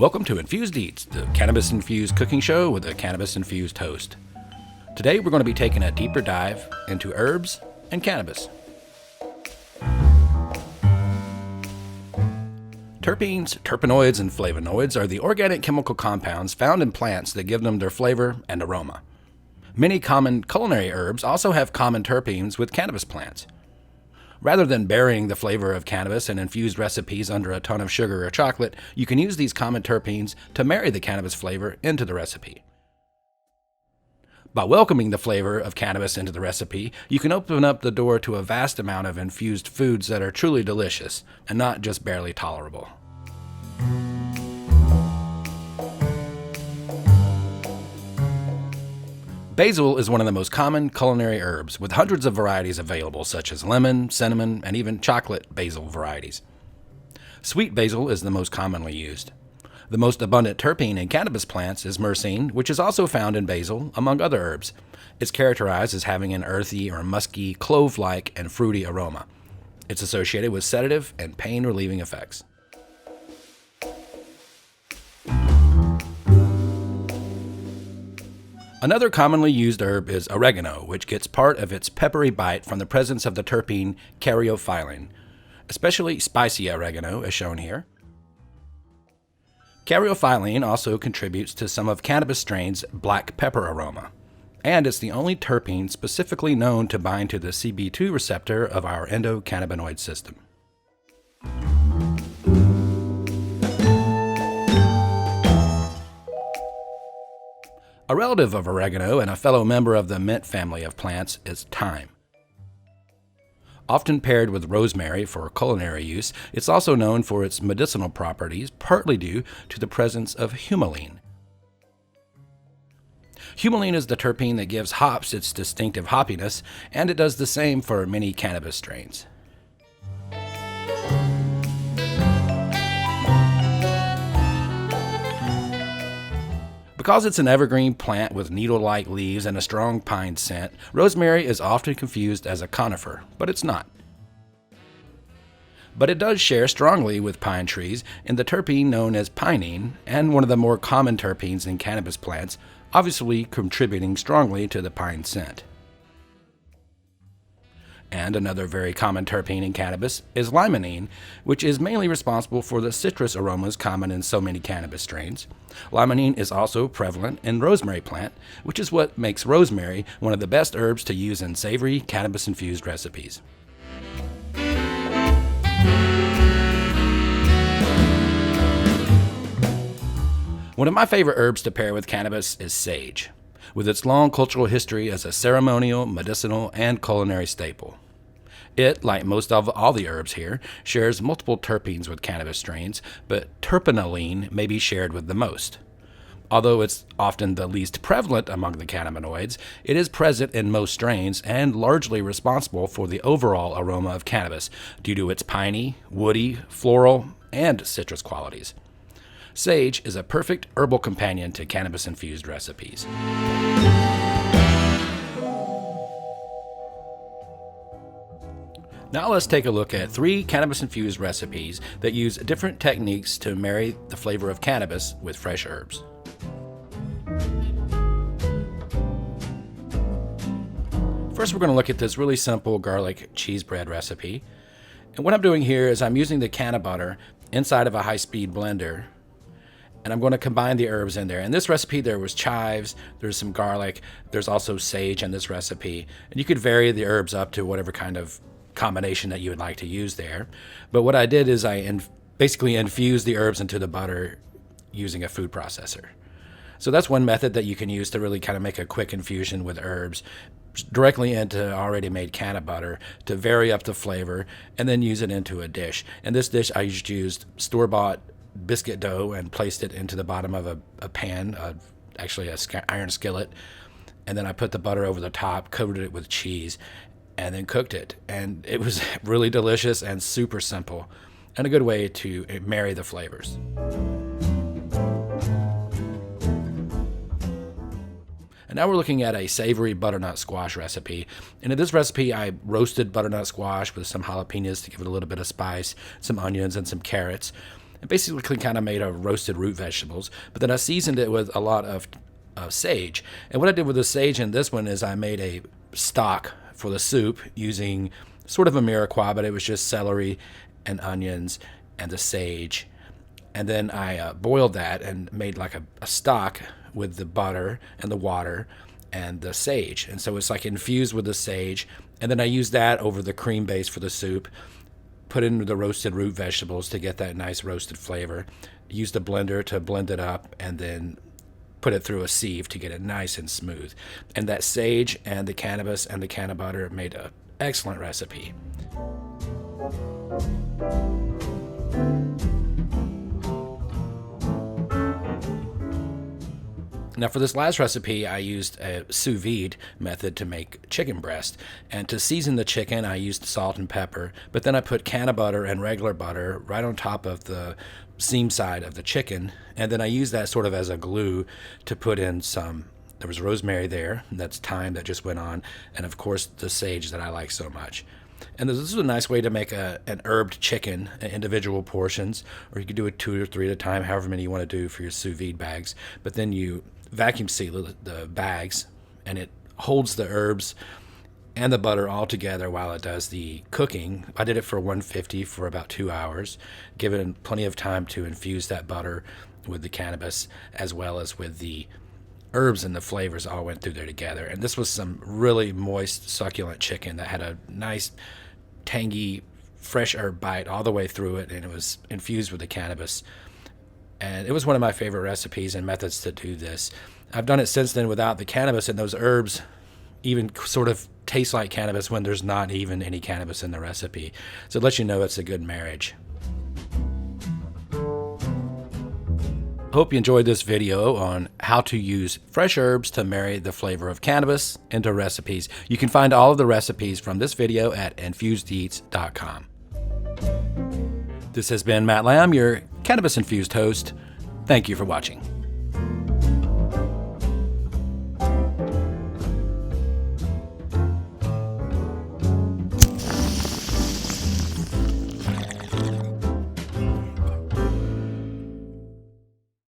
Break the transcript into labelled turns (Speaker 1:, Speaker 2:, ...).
Speaker 1: Welcome to Infused Eats, the cannabis-infused cooking show with a cannabis-infused host. Today we're going to be taking a deeper dive into herbs and cannabis. Terpenes, terpenoids, and flavonoids are the organic chemical compounds found in plants that give them their flavor and aroma. Many common culinary herbs also have common terpenes with cannabis plants. Rather than burying the flavor of cannabis in infused recipes under a ton of sugar or chocolate, you can use these common terpenes to marry the cannabis flavor into the recipe. By welcoming the flavor of cannabis into the recipe, you can open up the door to a vast amount of infused foods that are truly delicious and not just barely tolerable. Basil is one of the most common culinary herbs, with hundreds of varieties available, such as lemon, cinnamon, and even chocolate basil varieties. Sweet basil is the most commonly used. The most abundant terpene in cannabis plants is myrcene, which is also found in basil, among other herbs. It's characterized as having an earthy or musky, clove-like, and fruity aroma. It's associated with sedative and pain-relieving effects. Another commonly used herb is oregano, which gets part of its peppery bite from the presence of the terpene caryophyllene, especially spicy oregano, as shown here. Caryophyllene also contributes to some of cannabis strains' black pepper aroma, and it's the only terpene specifically known to bind to the CB2 receptor of our endocannabinoid system. A relative of oregano and a fellow member of the mint family of plants is thyme. Often paired with rosemary for culinary use, it's also known for its medicinal properties, partly due to the presence of humulene. Humulene is the terpene that gives hops its distinctive hoppiness, and it does the same for many cannabis strains. Because it's an evergreen plant with needle-like leaves and a strong pine scent, rosemary is often confused as a conifer, but it's not. But it does share strongly with pine trees in the terpene known as pinene, and one of the more common terpenes in cannabis plants, obviously contributing strongly to the pine scent. And another very common terpene in cannabis is limonene, which is mainly responsible for the citrus aromas common in so many cannabis strains. Limonene is also prevalent in rosemary plant, which is what makes rosemary one of the best herbs to use in savory cannabis-infused recipes. One of my favorite herbs to pair with cannabis is sage, with its long cultural history as a ceremonial, medicinal, and culinary staple. It, like most of all the herbs here, shares multiple terpenes with cannabis strains, but terpenoline may be shared with the most. Although it's often the least prevalent among the cannabinoids, it is present in most strains and largely responsible for the overall aroma of cannabis due to its piney, woody, floral, and citrus qualities. Sage is a perfect herbal companion to cannabis-infused recipes. Now let's take a look at 3 cannabis-infused recipes that use different techniques to marry the flavor of cannabis with fresh herbs. First, we're going to look at this really simple garlic cheese bread recipe. And what I'm doing here is I'm using the canna butter inside of a high-speed blender, and I'm going to combine the herbs in there. In this recipe, there was chives, there's some garlic, there's also sage in this recipe. And you could vary the herbs up to whatever kind of combination that you would like to use there. But what I did is I basically infused the herbs into the butter using a food processor. So that's one method that you can use to really kind of make a quick infusion with herbs directly into already made canna butter to vary up the flavor and then use it into a dish. In this dish, I just used store-bought biscuit dough and placed it into the bottom of a pan, actually a iron skillet, and then I put the butter over the top, covered it with cheese, and then cooked it. And it was really delicious and super simple, and a good way to marry the flavors. And now we're looking at a savory butternut squash recipe. And in this recipe, I roasted butternut squash with some jalapenos to give it a little bit of spice, some onions, and some carrots. and basically kind of made a roasted root vegetables. But then I seasoned it with a lot of sage. And what I did with the sage in this one is I made a stock for the soup using sort of a mirepoix, but it was just celery and onions and the sage. And then I boiled that and made like a stock with the butter and the water and the sage. And so it's like infused with the sage. And then I used that over the cream base for the soup, put in the roasted root vegetables to get that nice roasted flavor, used the blender to blend it up, and then put it through a sieve to get it nice and smooth. And that sage and the cannabis and the canna butter made an excellent recipe. Now for this last recipe, I used a sous-vide method to make chicken breast. And to season the chicken, I used salt and pepper, but then I put canna butter and regular butter right on top of the seam side of the chicken. And then I used that sort of as a glue to put in there was rosemary there, that's thyme that just went on, and of course the sage that I like so much. And this is a nice way to make an herbed chicken in individual portions, or you could do it 2 or 3 at a time, however many you want to do for your sous vide bags. But then you vacuum seal the bags, and it holds the herbs and the butter all together while it does the cooking. I did it for 150 for about 2 hours, given plenty of time to infuse that butter with the cannabis as well as with the herbs, and the flavors all went through there together. And this was some really moist, succulent chicken that had a nice, tangy, fresh herb bite all the way through it, and it was infused with the cannabis. And it was one of my favorite recipes and methods to do this. I've done it since then without the cannabis, and those herbs even sort of taste like cannabis when there's not even any cannabis in the recipe. So it lets you know it's a good marriage. Hope you enjoyed this video on how to use fresh herbs to marry the flavor of cannabis into recipes. You can find all of the recipes from this video at infusedeats.com. This has been Matt Lamb, your cannabis-infused host. Thank you for watching.